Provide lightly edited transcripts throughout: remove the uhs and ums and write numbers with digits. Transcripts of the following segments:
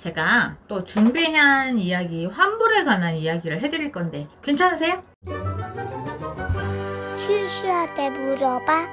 제가 또 준비한 이야기, 환불에 관한 이야기를 해드릴 건데 괜찮으세요? 슈슈한테 물어봐.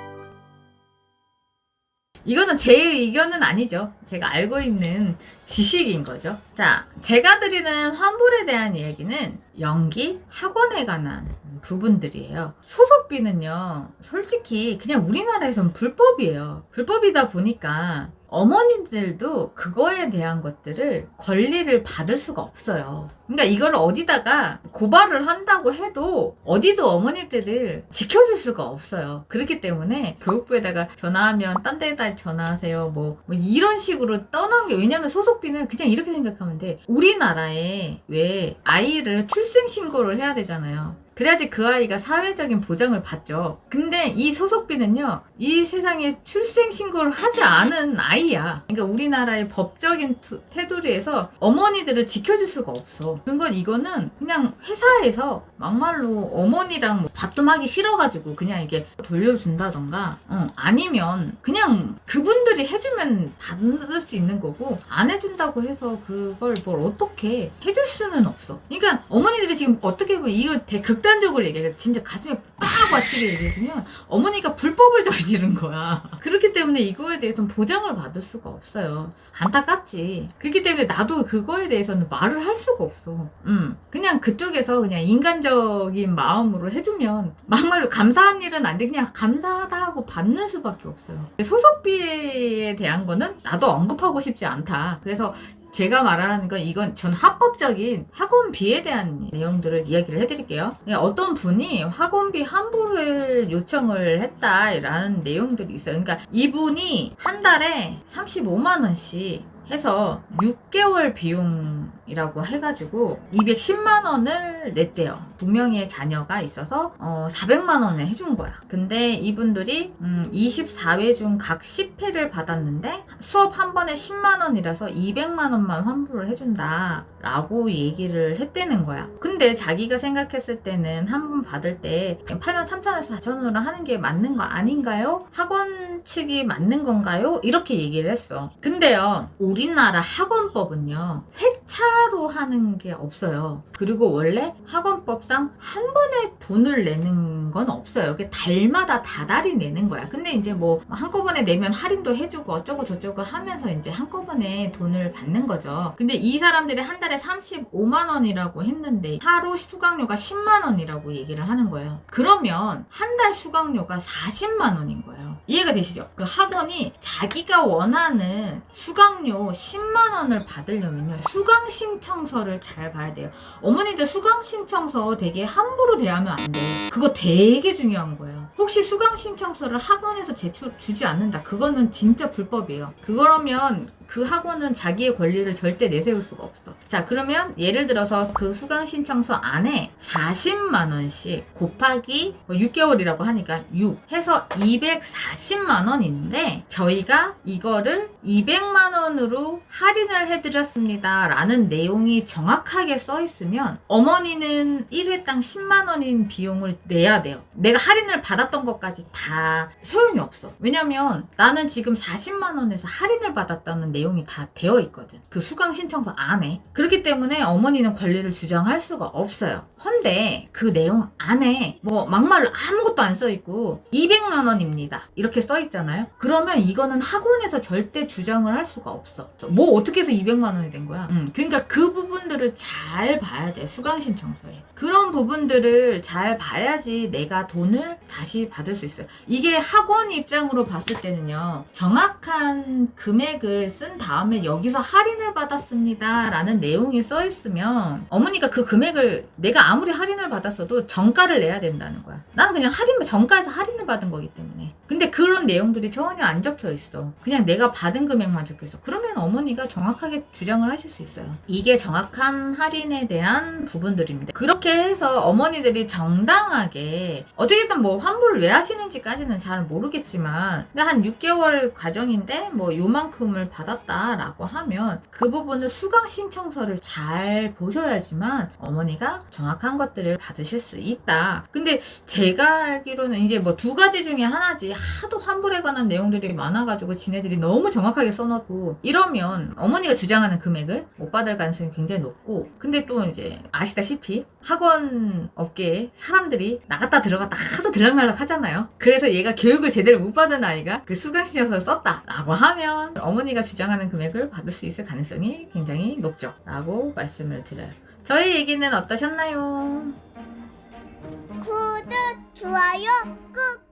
이거는 제 의견은 아니죠. 제가 알고 있는 지식인 거죠. 자, 제가 드리는 환불에 대한 이야기는 연기, 학원에 관한 부분들이에요. 소속비는요, 솔직히 그냥 우리나라에선 불법이에요. 불법이다 보니까 어머님들도 그거에 대한 것들을 권리를 받을 수가 없어요. 그러니까 이걸 어디다가 고발을 한다고 해도 어디도 어머니들을 지켜줄 수가 없어요. 그렇기 때문에 교육부에다가 전화하면 딴 데다 전화하세요. 뭐 이런 식으로 떠나는 게, 왜냐면 소속비는 그냥 이렇게 생각하면 돼. 우리나라에 왜 아이를 출생신고를 해야 되잖아요. 그래야지 그 아이가 사회적인 보장을 받죠. 근데 이 소속비는요, 이 세상에 출생신고를 하지 않은 아이야. 그러니까 우리나라의 법적인 테두리에서 어머니들을 지켜줄 수가 없어. 그건 이거는 그냥 회사에서 막말로 어머니랑 뭐 밥좀 하기 싫어가지고 그냥 이게 돌려준다던가, 아니면 그냥 그분들이 해주면 받을 수 있는 거고, 안 해준다고 해서 그걸 뭘 어떻게 해줄 수는 없어. 그러니까 어머니들이 지금 어떻게 보면 이거 극단적으로 얘기해, 진짜 가슴에 빡 맞추게 얘기해주면 어머니가 불법을 저지른 거야. 그렇기 때문에 이거에 대해서는 보장을 받을 수가 없어요. 안타깝지. 그렇기 때문에 나도 그거에 대해서는 말을 할 수가 없어. 그냥 그쪽에서 그냥 인간적인 마음으로 해주면 막말로 감사한 일은 안 돼. 그냥 감사하다 하고 받는 수밖에 없어요. 소속비에 대한 거는 나도 언급하고 싶지 않다. 그래서 제가 말하는 건, 이건 전 합법적인 학원비에 대한 내용들을 이야기를 해드릴게요. 어떤 분이 학원비 환불을 요청을 했다라는 내용들이 있어요. 그러니까 이분이 한 달에 35만 원씩 해서 6개월 비용이라고 해가지고 210만 원을 냈대요. 2명의 자녀가 있어서 400만 원을 해준 거야. 근데 이분들이 24회 중 각 10회를 받았는데 수업 한 번에 10만 원이라서 200만 원만 환불을 해준다 라고 얘기를 했다는 거야. 근데 자기가 생각했을 때는 한 번 받을 때 83,000원에서 4,000원으로 하는 게 맞는 거 아닌가요? 학원 측이 맞는 건가요? 이렇게 얘기를 했어. 근데요, 우리나라 학원법은요, 회차로 하는 게 없어요. 그리고 원래 학원법상 한 번에 돈을 내는 건 없어요. 그게 달마다 다달이 내는 거야. 근데 이제 뭐 한꺼번에 내면 할인도 해주고 어쩌고 저쩌고 하면서 이제 한꺼번에 돈을 받는 거죠. 근데 이 사람들이 한 달에 35만 원이라고 했는데 하루 수강료가 10만 원이라고 얘기를 하는 거예요. 그러면 한 달 수강료가 40만 원인 거예요. 이해가 되시죠? 그 학원이 자기가 원하는 수강료 10만 원을 받으려면요, 수강 신청서를 잘 봐야 돼요. 어머니들 수강 신청서 되게 함부로 대하면 안 돼. 그거 되게 중요한 거예요. 혹시 수강 신청서를 학원에서 주지 않는다, 그거는 진짜 불법이에요. 그러면 그 학원은 자기의 권리를 절대 내세울 수가 없어. 자, 그러면 예를 들어서 그 수강 신청서 안에 40만 원씩 곱하기 6개월이라고 하니까 6 해서 240만 원인데, 저희가 이거를 200만 원으로 할인을 해드렸습니다 라는 내용이 정확하게 써 있으면 어머니는 1회당 10만 원인 비용을 내야 돼요. 내가 할인을 받았던 것까지 다 소용이 없어. 왜냐면 나는 지금 40만 원에서 할인을 받았다는 내용이 다 되어 있거든, 그 수강 신청서 안에. 그렇기 때문에 어머니는 권리를 주장할 수가 없어요. 헌데 그 내용 안에 뭐 막말로 아무것도 안 써 있고 200만 원입니다 이렇게 써 있잖아요. 그러면 이거는 학원에서 절대 주장을 할 수가 없어. 뭐 어떻게 해서 200만 원이 된 거야? 그러니까 그 부분들을 잘 봐야 돼. 수강 신청서에 그런 부분들을 잘 봐야지 내가 돈을 다시 받을 수 있어요. 이게 학원 입장으로 봤을 때는요, 정확한 금액을 쓴 다음에 여기서 할인을 받았습니다 라는 내용이 써 있으면 어머니가 그 금액을, 내가 아무리 할인을 받았어도 정가를 내야 된다는 거야. 나는 그냥 정가에서 할인을 받은 거기 때문에. 근데 그런 내용들이 전혀 안 적혀 있어. 그냥 내가 받은 금액만 적혀 있어. 그러면 어머니가 정확하게 주장을 하실 수 있어요. 이게 정확한 할인에 대한 부분들입니다. 그렇게 해서 어머니들이 정당하게 어떻게든 뭐 환불을 왜 하시는지까지는 잘 모르겠지만, 근데 한 6개월 과정인데 뭐 요만큼을 받았다라고 하면 그 부분을 수강 신청서를 잘 보셔야지만 어머니가 정확한 것들을 받으실 수 있다. 근데 제가 알기로는 이제 뭐 2가지 중에 하나지, 하도 환불에 관한 내용들이 많아가지고 지네들이 너무 정확하게 써놓고 이러면 어머니가 주장하는 금액을 못 받을 가능성이 굉장히 높고, 근데 또 이제 아시다시피 학원 업계에 사람들이 나갔다 들어갔다 하도 들락날락 하잖아요. 그래서 얘가 교육을 제대로 못 받은 아이가 그 수강신청서를 썼다라고 하면 어머니가 주장하는 금액을 받을 수 있을 가능성이 굉장히 높죠 라고 말씀을 드려요. 저희 얘기는 어떠셨나요? 구독, 좋아요 꾹